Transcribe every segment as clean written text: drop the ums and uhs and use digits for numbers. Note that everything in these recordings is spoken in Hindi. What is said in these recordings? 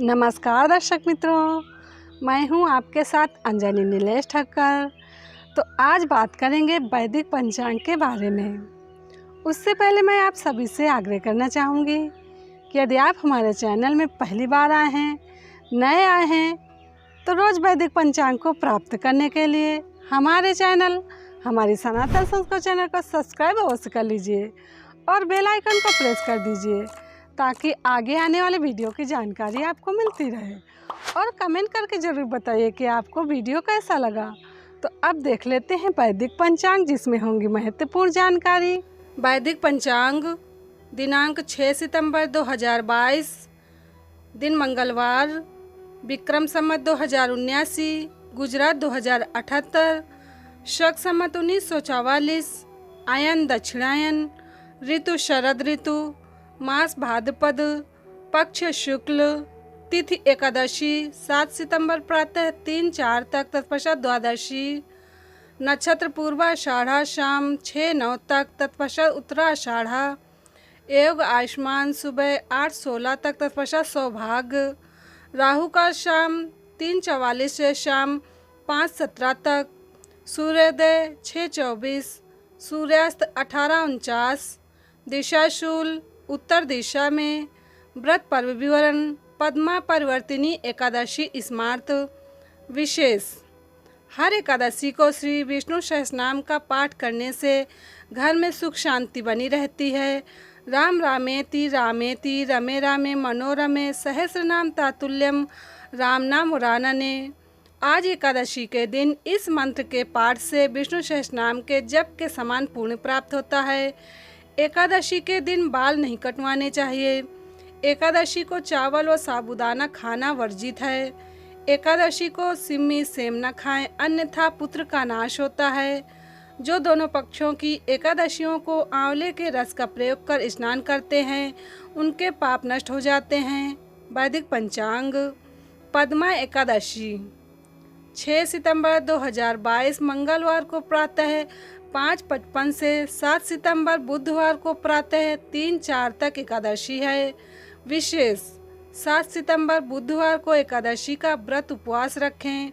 नमस्कार दर्शक मित्रों, मैं हूं आपके साथ अंजनी नीलेश ठक्कर। तो आज बात करेंगे वैदिक पंचांग के बारे में। उससे पहले मैं आप सभी से आग्रह करना चाहूँगी कि यदि आप हमारे चैनल में पहली बार आए हैं, नए आए हैं, तो रोज़ वैदिक पंचांग को प्राप्त करने के लिए हमारे चैनल, हमारी सनातन संस्कृत चैनल को सब्सक्राइब अवश्य कर लीजिए और बेल आइकन को प्रेस कर दीजिए ताकि आगे आने वाले वीडियो की जानकारी आपको मिलती रहे। और कमेंट करके ज़रूर बताइए कि आपको वीडियो कैसा लगा। तो अब देख लेते हैं वैदिक पंचांग, जिसमें होंगी महत्वपूर्ण जानकारी। वैदिक पंचांग दिनांक 6 सितंबर 2022, दिन मंगलवार, विक्रम संवत 2079, गुजरात 2078, शक संवत 1944, आयन दक्षिणायन, ऋतु शरद ऋतु, मास भाद्रपद, पक्ष शुक्ल, तिथि एकादशी 7 सितंबर प्रातः 3-4 तक, तत्पश्चात द्वादशी, नक्षत्र पूर्वाषाढ़ा शाम 6-9 तक, तत्पश्चात उत्तराषाढ़ा, योग आयुष्मान सुबह 8-16 तक, तत्पश्चात सौभाग्य, राहु काल शाम 3:44 से शाम 5:17 तक, सूर्योदय 6:24, सूर्यास्त 18:49, दिशा शूल उत्तर दिशा में। व्रत पर्व विवरण। पद्मा परिवर्तिनी एकादशी स्मार्त। विशेष, हर एकादशी को श्री विष्णु सहस्रनाम का पाठ करने से घर में सुख शांति बनी रहती है। राम रामेति रामेति रमे रामे मनोरमे सहस्रनाम तातुल्यम राम नाम वरानने। आज एकादशी के दिन इस मंत्र के पाठ से विष्णु सहस्रनाम के जप के समान पुण्य प्राप्त होता है। एकादशी के दिन बाल नहीं कटवाने चाहिए। एकादशी को चावल व साबूदाना खाना वर्जित है। एकादशी को सिम्मी सेम न खाएं, अन्यथा पुत्र का नाश होता है। जो दोनों पक्षों की एकादशियों को आंवले के रस का प्रयोग कर स्नान करते हैं, उनके पाप नष्ट हो जाते हैं। वैदिक पंचांग। पद्मा एकादशी 6 सितंबर 2022 मंगलवार को प्रातः 5:55 से 7 सितंबर बुधवार को प्रातः 3-4 तक एकादशी है। विशेष, 7 सितंबर बुधवार को एकादशी का व्रत उपवास रखें।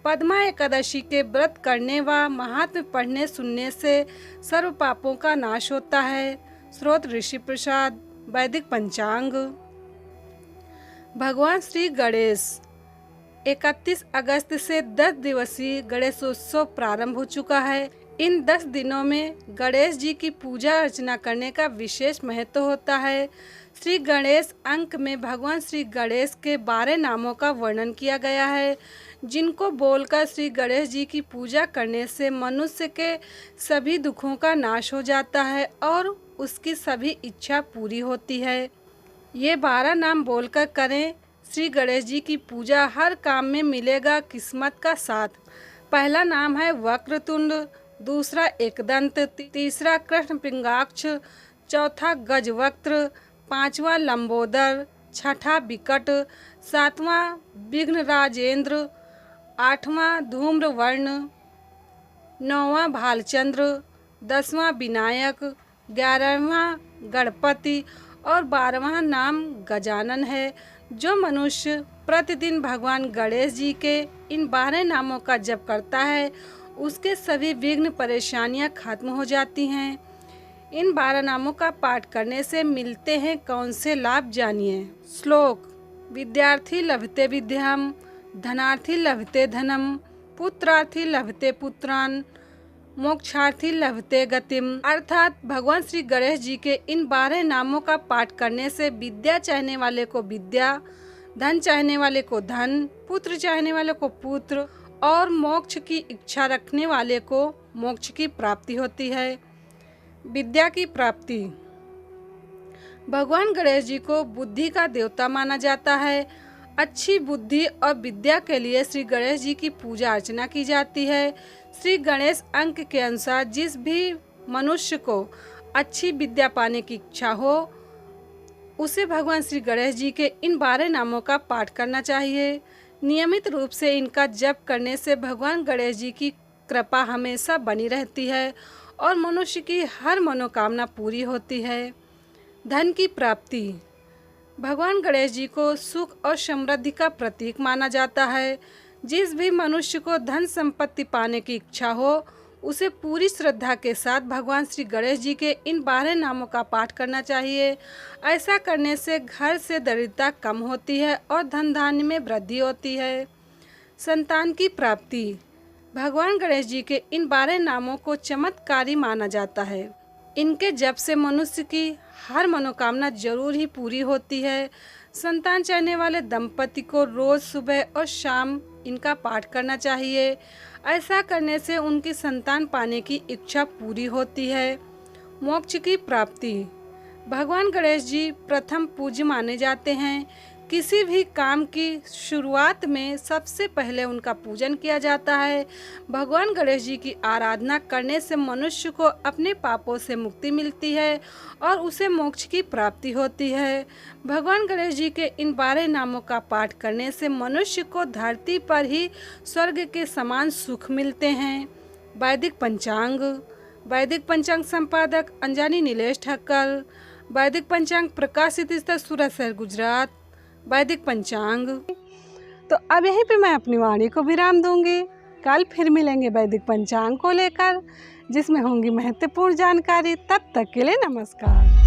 पद्मा एकादशी के व्रत करने व महात्म्य पढ़ने सुनने से सर्व पापों का नाश होता है। स्रोत ऋषि प्रसाद। वैदिक पंचांग। भगवान श्री गणेश 31 अगस्त से 10 दिवसीय गणेशोत्सव प्रारंभ हो चुका है। इन 10 दिनों में गणेश जी की पूजा अर्चना करने का विशेष महत्व होता है। श्री गणेश अंक में भगवान श्री गणेश के 12 नामों का वर्णन किया गया है, जिनको बोलकर श्री गणेश जी की पूजा करने से मनुष्य के सभी दुखों का नाश हो जाता है और उसकी सभी इच्छा पूरी होती है। ये 12 नाम बोलकर करें। श्री गणेश जी की पूजा, हर काम में मिलेगा किस्मत का साथ। पहला नाम है वक्रतुंड, दूसरा एकदंत, तीसरा कृष्ण पिंगाक्ष, चौथा गजवक्त्र, पांचवा लंबोदर, छठा विकट, सातवां विघ्न राजेंद्र, आठवां धूम्रवर्ण, नौवां भालचंद्र, 10वां विनायक, 11वां गणपति और 12वां नाम गजानन है। जो मनुष्य प्रतिदिन भगवान गणेश जी के इन 12 नामों का जप करता है, उसके सभी विघ्न परेशानियां खत्म हो जाती हैं। इन 12 नामों का पाठ करने से मिलते हैं कौन से लाभ, जानिए। श्लोक। विद्यार्थी लभते विद्याम, धनार्थी लभते धनम, पुत्रार्थी लभते पुत्रान, मोक्षार्थी लभते गतिम। अर्थात भगवान श्री गणेश जी के इन 12 नामों का पाठ करने से विद्या चाहने वाले को विद्या, धन चाहने वाले को धन, पुत्र चाहने वाले को पुत्र और मोक्ष की इच्छा रखने वाले को मोक्ष की प्राप्ति होती है। विद्या की प्राप्ति। भगवान गणेश जी को बुद्धि का देवता माना जाता है। अच्छी बुद्धि और विद्या के लिए श्री गणेश जी की पूजा अर्चना की जाती है। श्री गणेश अंक के अनुसार जिस भी मनुष्य को अच्छी विद्या पाने की इच्छा हो, उसे भगवान श्री गणेश जी के इन 12 नामों का पाठ करना चाहिए। नियमित रूप से इनका जप करने से भगवान गणेश जी की कृपा हमेशा बनी रहती है और मनुष्य की हर मनोकामना पूरी होती है। धन की प्राप्ति। भगवान गणेश जी को सुख और समृद्धि का प्रतीक माना जाता है। जिस भी मनुष्य को धन संपत्ति पाने की इच्छा हो, उसे पूरी श्रद्धा के साथ भगवान श्री गणेश जी के इन 12 नामों का पाठ करना चाहिए। ऐसा करने से घर से दरिद्रता कम होती है और धन धान्य में वृद्धि होती है। संतान की प्राप्ति। भगवान गणेश जी के इन 12 नामों को चमत्कारी माना जाता है। इनके जप से मनुष्य की हर मनोकामना जरूर ही पूरी होती है। संतान चाहने वाले दंपति को रोज सुबह और शाम इनका पाठ करना चाहिए। ऐसा करने से उनकी संतान पाने की इच्छा पूरी होती है। मोक्ष की प्राप्ति। भगवान गणेश जी प्रथम पूज्य माने जाते हैं। किसी भी काम की शुरुआत में सबसे पहले उनका पूजन किया जाता है। भगवान गणेश जी की आराधना करने से मनुष्य को अपने पापों से मुक्ति मिलती है और उसे मोक्ष की प्राप्ति होती है। भगवान गणेश जी के इन 12 नामों का पाठ करने से मनुष्य को धरती पर ही स्वर्ग के समान सुख मिलते हैं। वैदिक पंचांग। वैदिक पंचांग संपादक अंजानी नीलेश ठक्कर। वैदिक पंचांग प्रकाशित स्थल सूरत शहर गुजरात। वैदिक पंचांग। तो अब यहीं पे मैं अपनी वाणी को विराम दूंगी। कल फिर मिलेंगे वैदिक पंचांग को लेकर, जिसमें होंगी महत्वपूर्ण जानकारी। तब तक के लिए नमस्कार।